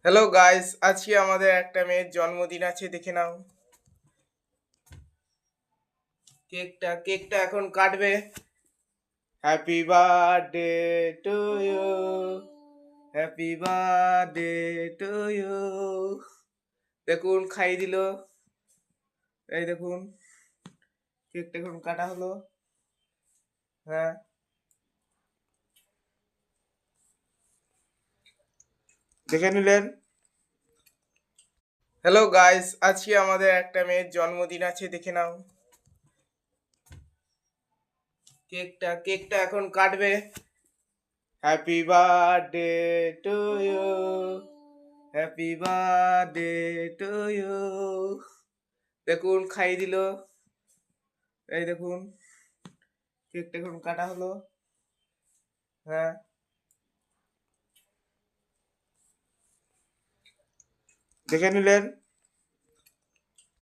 Hello guys, আজকে আমাদের একটা মেয়ের জন্মদিন আছে, দেখে নাও। কেকটা এখন কাটবে। Happy birthday to you, happy birthday to you. দেখুন খাইয়ে দিল। এই দেখুন, কেকটা এখন কাটা হলো। হ্যাঁ, দেখে নিলেন। হ্যালো গাইস, আজকে আমাদের একটা মেয়ের জন্মদিন আছে, দেখে নাও। কেকটা এখন কাটবে। Happy birthday to you, happy birthday to you. দেখুন খাইয়ে দিল। এই দেখুন, কেকটা এখন কাটা হলো। হ্যাঁ, দেখে নিলেন।